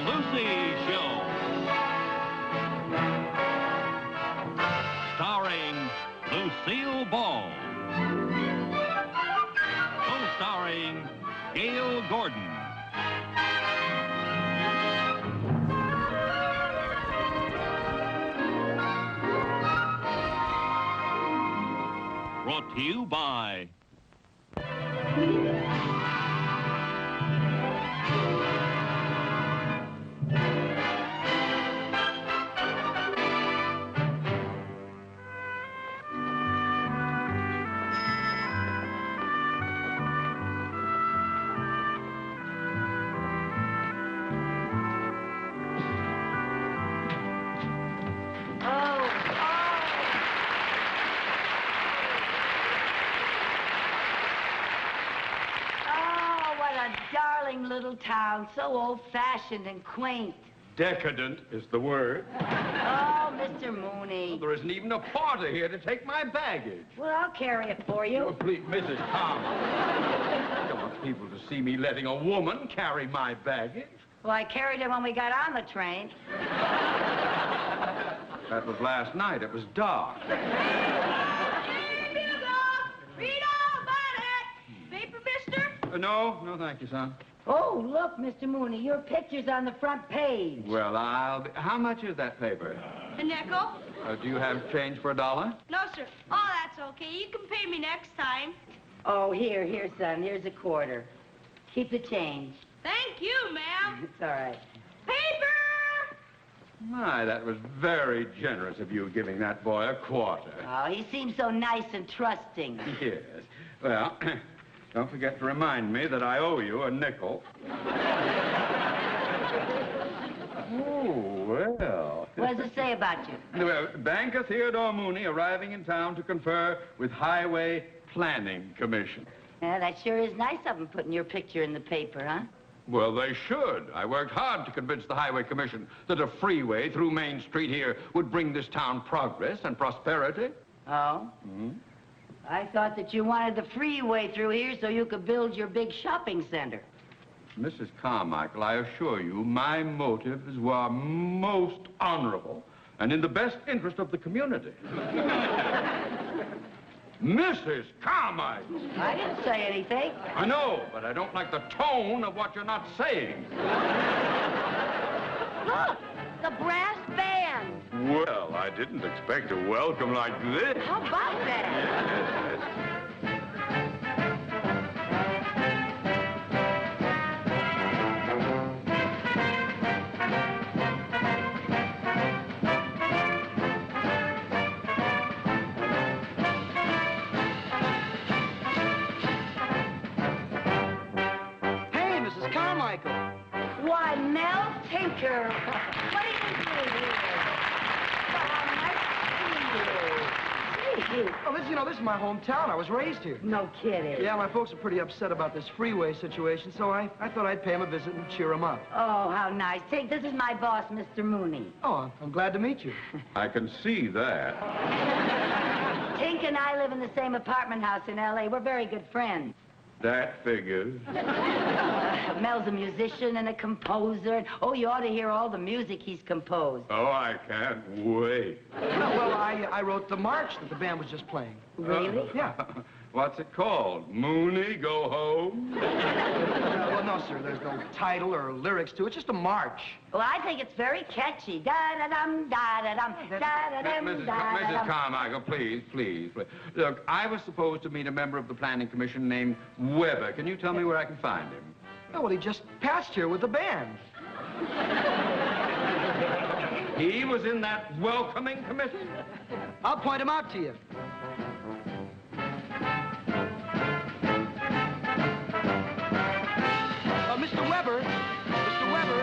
Lucy Show. Starring Lucille Ball. Co-starring Gail Gordon. Brought to you by darling little town, so old-fashioned and quaint. Decadent is the word. Oh, Mr. Mooney. Well, there isn't even a porter here to take my baggage. Well, I'll carry it for you. Oh, please, Mrs. Palmer. I don't want people to see me letting a woman carry my baggage. Well, I carried it when we got on the train. That was last night. It was dark. No, thank you, son. Oh, look, Mr. Mooney, your picture's on the front page. Well, how much is that paper? A nickel. Do you have change for $1? No, sir. Oh, that's okay. You can pay me next time. Oh, here, son. Here's a quarter. Keep the change. Thank you, ma'am. It's all right. Paper! My, that was very generous of you giving that boy a quarter. Oh, he seems so nice and trusting. Yes. Well, don't forget to remind me that I owe you a nickel. Oh, well. What does it say about you? Well, Banker Theodore Mooney arriving in town to confer with Highway Planning Commission. Yeah, that sure is nice of them putting your picture in the paper, huh? Well, they should. I worked hard to convince the Highway Commission that a freeway through Main Street here would bring this town progress and prosperity. Oh? Mm-hmm. I thought that you wanted the freeway through here so you could build your big shopping center. Mrs. Carmichael, I assure you, my motives were most honorable and in the best interest of the community. Mrs. Carmichael! I didn't say anything. I know, but I don't like the tone of what you're not saying. Look, the brass band. Well, I didn't expect a welcome like this. How about that? Yes. Hey, Mrs. Carmichael. Why, Mel Tinker. What are you doing here? Oh, this is my hometown. I was raised here. No kidding. Yeah, my folks are pretty upset about this freeway situation, so I thought I'd pay them a visit and cheer them up. Oh, how nice. Tink, this is my boss, Mr. Mooney. Oh, I'm glad to meet you. I can see that. Tink and I live in the same apartment house in L.A. We're very good friends. That figures. Mel's a musician and a composer. And, oh, you ought to hear all the music he's composed. Oh, I can't wait. Well, I wrote the march that the band was just playing. Really? Yeah. What's it called? Mooney, go home? Well, no, sir. There's no title or lyrics to it. Just a march. Well, I think it's very catchy. Da-da-dum, da-da-dum, da-da-dum, Mrs. da-da-dum. Carmichael, please. Look, I was supposed to meet a member of the planning commission named Weber. Can you tell me where I can find him? Oh, well, he just passed here with the band. He was in that welcoming committee? I'll point him out to you. Mr. Weber. Mr. Weber.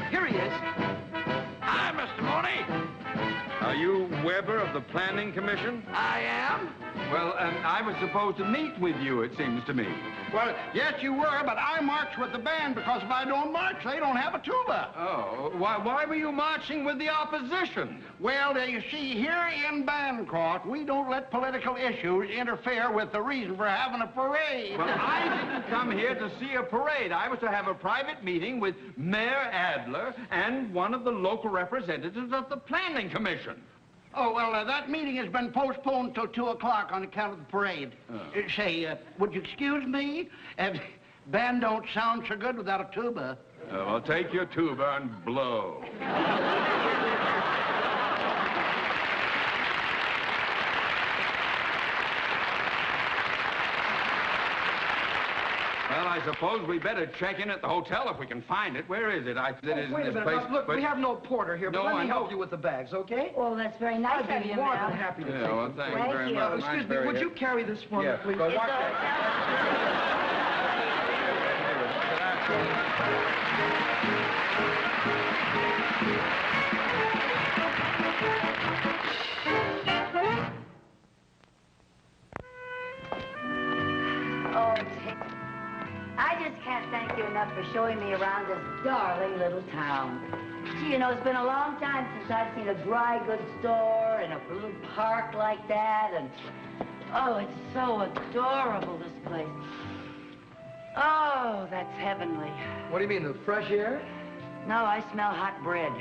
Here he is. Hi, Mr. Mooney. you Weber of the Planning Commission? I am? Well, I was supposed to meet with you, it seems to me. Well, yes, you were, but I marched with the band because if I don't march, they don't have a tuba. Oh, why were you marching with the opposition? Well, you see, here in Bancroft, we don't let political issues interfere with the reason for having a parade. Well, I didn't come here to see a parade. I was to have a private meeting with Mayor Adler and one of the local representatives of the Planning Commission. Oh, well, that meeting has been postponed till 2 o'clock on account of the parade. Say, would you excuse me? Band don't sound so good without a tuba. Well, take your tuba and blow. Well, I suppose we better check in at the hotel if we can find it. Where is it? Wait a minute. Now, look, we have no porter here, but No, let me I help know. you with the bags, okay? Well, that's very nice I'd of be you, more Mel. than happy to Yeah, take well, them. thank you Thank very you. much. Excuse Mine's me, very would good. you carry this for Yeah, me, please? go It's watch a- that. Oh, I just can't thank you enough for showing me around this darling little town. Gee, you know, it's been a long time since I've seen a dry goods store and a little park like that, and oh, it's so adorable, this place. Oh, that's heavenly. What do you mean, the fresh air? No, I smell hot bread.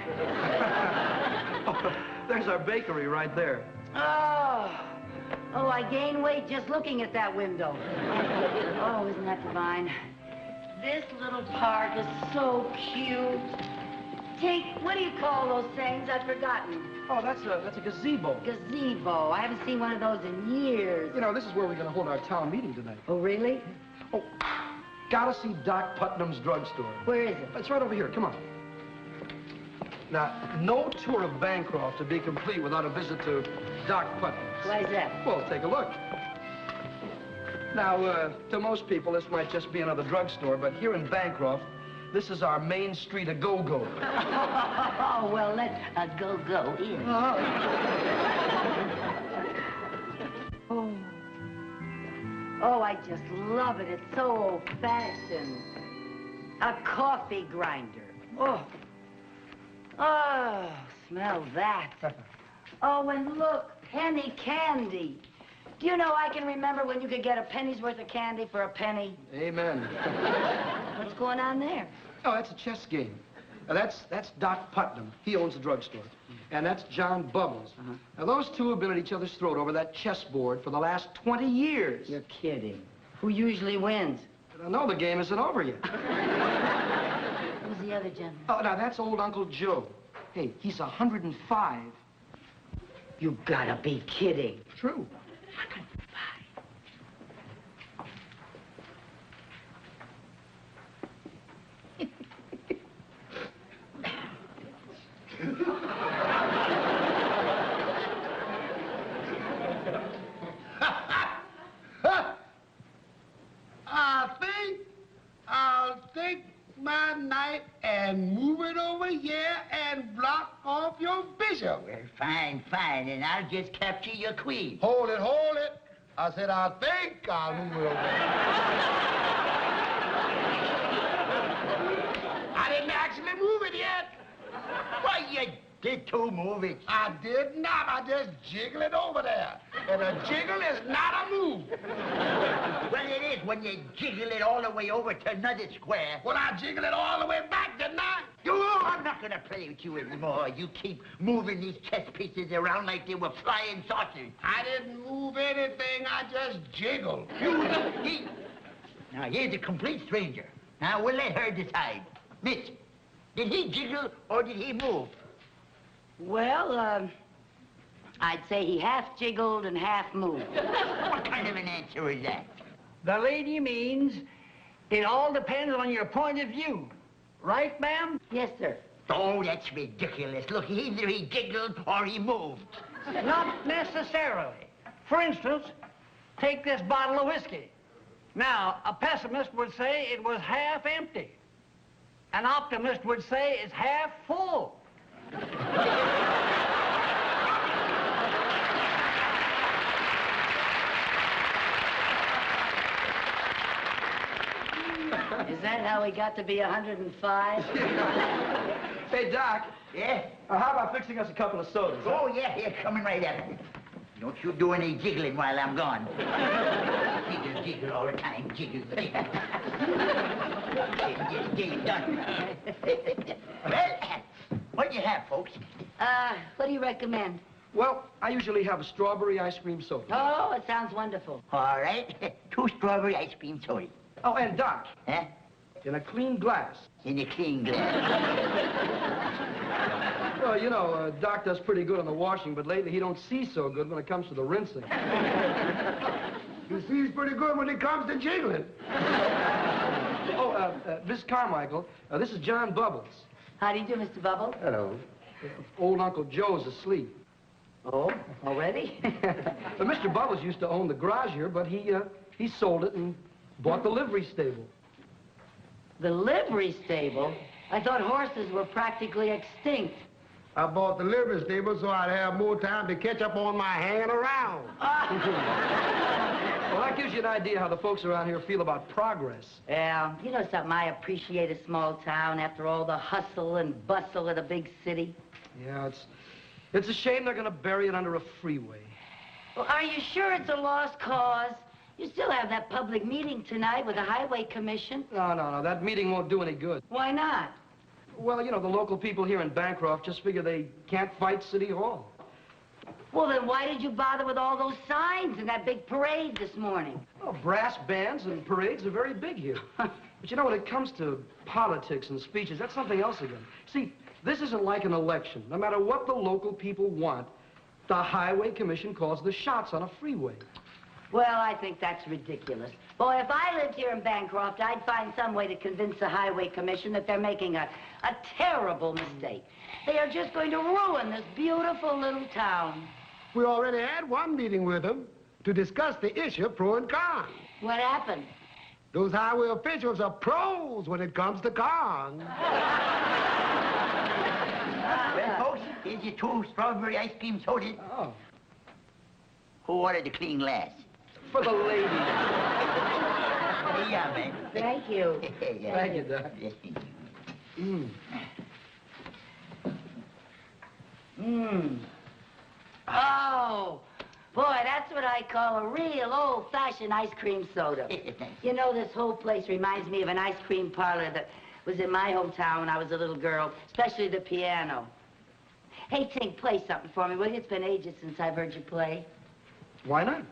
There's our bakery right there. Oh, I gain weight just looking at that window. Oh, isn't that divine? This little park is so cute. Take, what do you call those things? I've forgotten. Oh, that's a gazebo. Gazebo. I haven't seen one of those in years. You know, this is where we're going to hold our town meeting tonight. Oh, really? Oh, gotta see Doc Putnam's drugstore. Where is it? It's right over here. Come on. Now, no tour of Bancroft would be complete without a visit to Doc Putnam's. Why is that? Well, take a look. Now, to most people, this might just be another drugstore, but here in Bancroft, this is our Main Street a-go-go. Oh, well, let a go-go in. Oh. Oh, I just love it. It's so old-fashioned. A coffee grinder. Oh. Oh, smell that. Oh, and look, penny candy. Do you know I can remember when you could get a penny's worth of candy for a penny? Amen. What's going on there? Oh, that's a chess game. Now, that's Doc Putnam. He owns the drugstore. And that's John Bubbles. Now, those two have been at each other's throat over that chessboard for the last 20 years. You're kidding. Who usually wins? I know the game isn't over yet. Who's the other gentleman? Oh, now, that's old Uncle Joe. Hey, he's 105. You gotta be kidding. True. I'll take my knife and move it over here and block off your bishop. Well, fine, fine, and I'll just capture your queen. Hold it, hold it. I said, I think I'll move it over. I didn't actually move it yet. Why, you did too move it. I did not. I just jiggle it over there. And a jiggle is not a move. Well, it is when you jiggle it all the way over to another square. Well, I jiggle it all the way back, didn't I? Oh, I'm not gonna play with you anymore. You keep moving these chess pieces around like they were flying saucers. I didn't move anything. I just jiggled. Now, here's a complete stranger. Now, we'll let her decide. Miss, did he jiggle or did he move? Well, I'd say he half jiggled and half moved. What kind of an answer is that? The lady means it all depends on your point of view. Right, ma'am? Yes, sir. Oh, that's ridiculous. Look, either he jiggled or he moved. Not necessarily. For instance, take this bottle of whiskey. Now, a pessimist would say it was half empty. An optimist would say it's half full. Is that how he got to be 105? Hey, Doc, Yeah? how about fixing us a couple of sodas? Oh, yeah, here, coming right up. Don't you do any jiggling while I'm gone. Jiggle, jiggle all the time, jiggle. Get done. Well, what do you have, folks? What do you recommend? Well, I usually have a strawberry ice cream soda. Oh, it sounds wonderful. All right, 2 strawberry ice cream soda. Oh, and Doc, Huh? in a clean glass. In a clean glass. Well, you know, Doc does pretty good on the washing, but lately he don't see so good when it comes to the rinsing. He sees pretty good when it comes to jiggling. Oh, Miss Carmichael, this is John Bubbles. How do you do, Mr. Bubble? Hello. Old Uncle Joe's asleep. Oh, already? But Mr. Bubbles used to own the garage here, but he sold it and bought the livery stable. The livery stable? I thought horses were practically extinct. I bought the livery stable so I'd have more time to catch up on my hanging around. Well, that gives you an idea how the folks around here feel about progress. Yeah, you know something, I appreciate a small town after all the hustle and bustle of the big city. Yeah, it's a shame they're gonna bury it under a freeway. Well, are you sure it's a lost cause? You still have that public meeting tonight with the Highway Commission. No, that meeting won't do any good. Why not? Well, you know, the local people here in Bancroft just figure they can't fight City Hall. Well, then why did you bother with all those signs and that big parade this morning? Well, brass bands and parades are very big here. But you know, when it comes to politics and speeches, that's something else again. See, this isn't like an election. No matter what the local people want, the Highway Commission calls the shots on a freeway. Well, I think that's ridiculous. Boy, if I lived here in Bancroft, I'd find some way to convince the Highway Commission that they're making a terrible mistake. They are just going to ruin this beautiful little town. We already had one meeting with them to discuss the issue pro and con. What happened? Those highway officials are pros when it comes to cons. Well, folks, here's your 2 strawberry ice cream sodas. Oh, Who ordered the clean glass? for the lady. Yeah, man. Thank you. Yeah. Thank you, Doc. Yes. Oh, boy, that's what I call a real old-fashioned ice cream soda. You know, this whole place reminds me of an ice cream parlor that was in my hometown when I was a little girl, especially the piano. Hey, Tink, play something for me, will you? It's been ages since I've heard you play. Why not?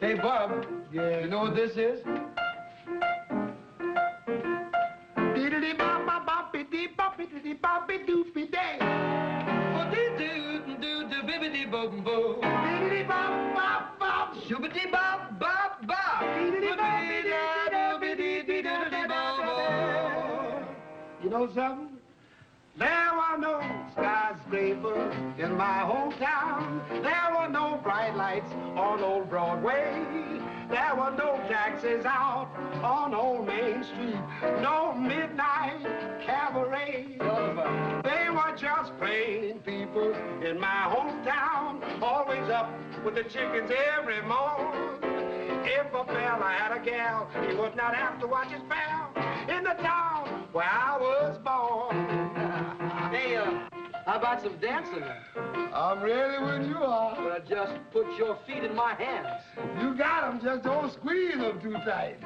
Hey, Bob. Yeah. You know what this is? Diddly-bop-bop-bop-biddly-bop-biddly-bop-biddly-doopy-day. Bibbidi-bop-bop. Diddly-bop-bop-bop. Shoobity-bop-bop-bop. You know something? There were no skyscrapers in my hometown. There were no bright lights on old Broadway. There were no taxis out on old Main Street. No midnight cabaret. They were just plain people in my hometown. Always up with the chickens every morning. If a fella had a gal, he would not have to watch his pal in the town where I was born. Hey, how about some dancing? I'm ready when you are. Just put your feet in my hands. You got them, just don't squeeze them too tight.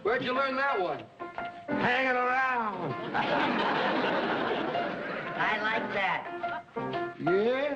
Where'd you learn that one? Hanging around. I like that. Yeah?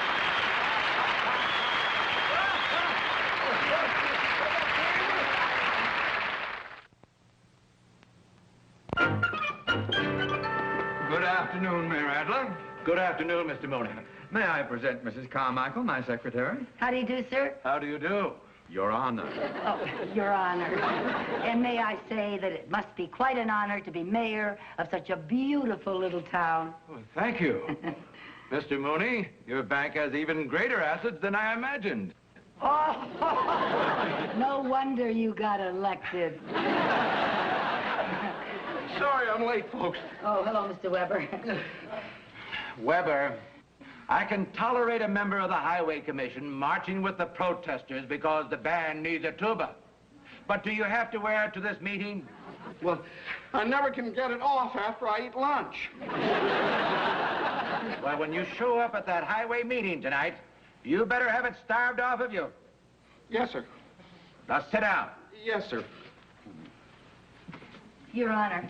Good afternoon, Mayor Adler. Good afternoon, Mr. Mooney. May I present Mrs. Carmichael, my secretary? How do you do, sir? How do you do? Your Honor. Oh, Your Honor. And may I say that it must be quite an honor to be mayor of such a beautiful little town. Well, thank you. Mr. Mooney, your bank has even greater assets than I imagined. Oh, no wonder you got elected. Sorry I'm late, folks. Oh, hello, Mr. Weber. Weber, I can tolerate a member of the Highway Commission marching with the protesters because the band needs a tuba. But do you have to wear it to this meeting? Well, I never can get it off after I eat lunch. Well, when you show up at that highway meeting tonight, you better have it starved off of you. Yes, sir. Now sit down. Yes, sir. Your Honor,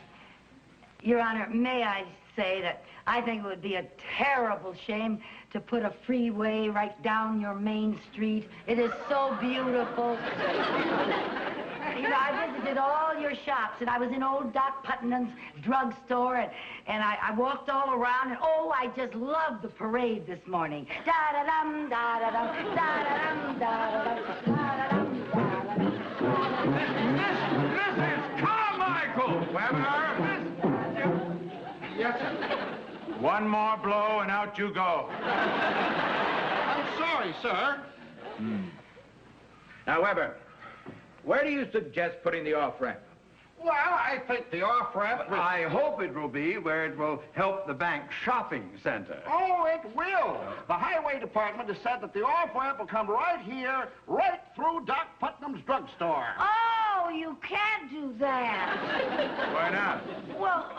may I say that I think it would be a terrible shame to put a freeway right down your main street. It is so beautiful. You know, I visited all your shops, and I was in old Doc Putnam's drugstore, and I walked all around, and oh, I just loved the parade this morning. Da-da-dum, da-da-dum, da-da-dum, da-da-dum, da-da-dum, da-da-dum. Mrs. Carmichael! Weber! Yes, sir. One more blow and out you go. I'm sorry, sir. Now, Weber, where do you suggest putting the off-ramp? Well, I think the off-ramp was... I hope it will be where it will help the bank shopping center. Oh, it will. The highway department has said that the off-ramp will come right here, right through Doc Putnam's drugstore. Oh, you can't do that. Why not? Well,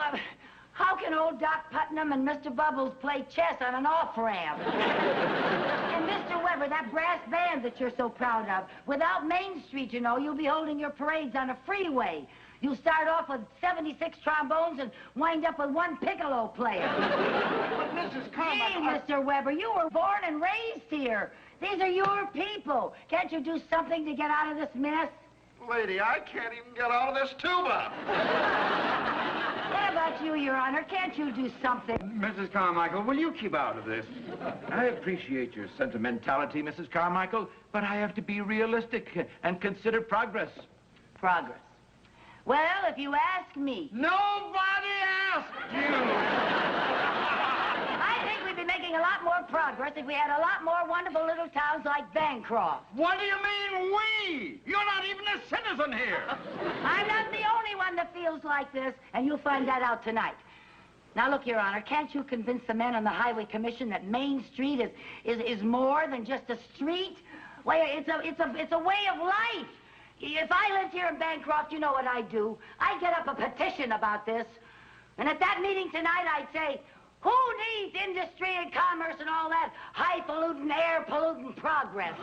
how can old Doc Putnam and Mr. Bubbles play chess on an off-ramp? And Mr. Weber, that brass band that you're so proud of, without Main Street, you know, you'll be holding your parades on a freeway. You'll start off with 76 trombones and wind up with one piccolo player. But Mrs. Carmichael... Gee, Mr. Weber, you were born and raised here. These are your people. Can't you do something to get out of this mess? Lady, I can't even get out of this tuba. What about you, Your Honor? Can't you do something? Mrs. Carmichael, will you keep out of this? I appreciate your sentimentality, Mrs. Carmichael, but I have to be realistic and consider progress. Progress. Well, if you ask me... Nobody asked you. I think we'd be making a lot more progress if we had a lot more wonderful little towns like Bancroft. What do you mean, we? You're not even a citizen here. I'm not the only one that feels like this, and you'll find that out tonight. Now, look, Your Honor, can't you convince the men on the Highway Commission that Main Street is more than just a street? Well, it's a way of life. If I lived here in Bancroft, you know what I'd do. I'd get up a petition about this. And at that meeting tonight, I'd say, Who needs industry and commerce and all that high-polluting, air-polluting progress?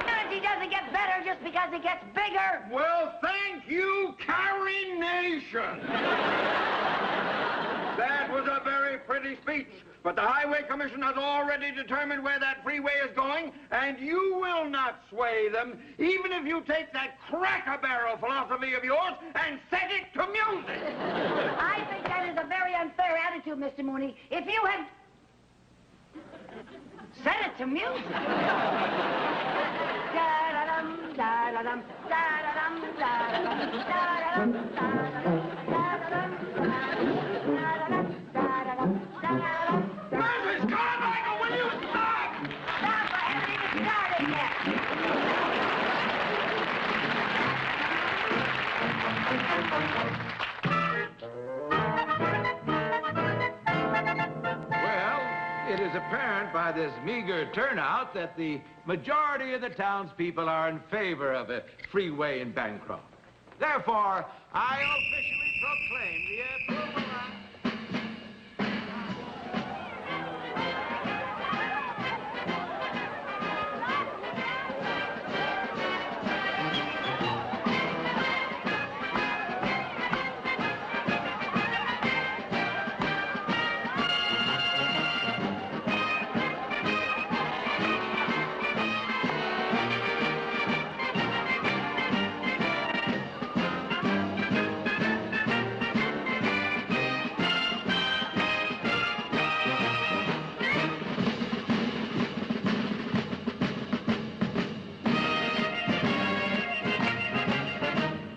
Energy doesn't get better just because it gets bigger. Well, thank you, Carrie Nation. That was a very pretty speech, but the Highway Commission has already determined where that freeway is going, and you will not sway them, even if you take that cracker-barrel philosophy of yours and set it to music. I think that is a very unfair attitude, Mr. Mooney. If you had set it to music. Da-da-dum, da-da-dum, da-da-dum, da-da-dum, da-da-dum, da-da-dum, da-da-dum, da-da-dum. Mrs. Carmichael, will you stop? Stop, I haven't even started yet. Well, it is apparent by this meager turnout that the majority of the townspeople are in favor of a freeway in Bancroft. Therefore, I officially proclaim the approval of...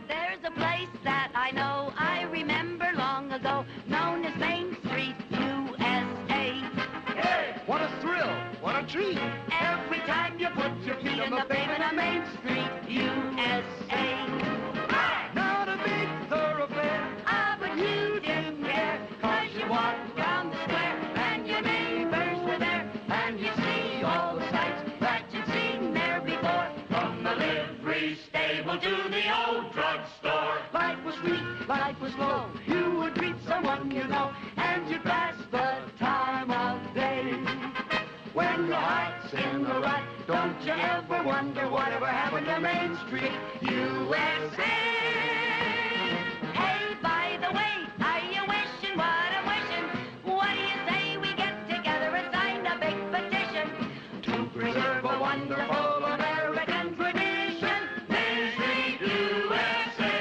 There's a place that I know, I remember long ago, known as Main Street, U.S.A. Hey, what a thrill, what a treat. Every time you put your feet on the pavement of Main Street, U.S.A. Not a big thoroughfare. Ah, but you didn't care, 'cause you walked down the square, and your neighbors were there, and you see all the sights that you've seen there before, from the livery stable to the old drugstore. Life was sweet, life was slow, you would greet someone you know, and you'd pass the time of day. When your heart's in the rut, don't you ever wonder whatever happened to Main Street, USA. Hey, by the way, are you wishing what I'm wishing? What do you say we get together and sign a big petition to preserve a wonderful American tradition, Main Street, USA.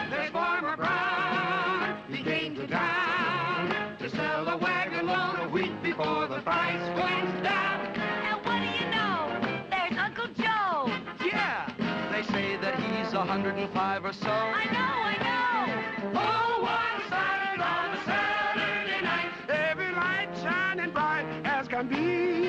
There's Farmer Brown. He came to town to sell a wagon load of wheat before the price went down. And what do you know? There's Uncle Joe. Yeah, they say that he's 105 or so. I know. Oh, one side on a Saturday night, every light shining bright as can be.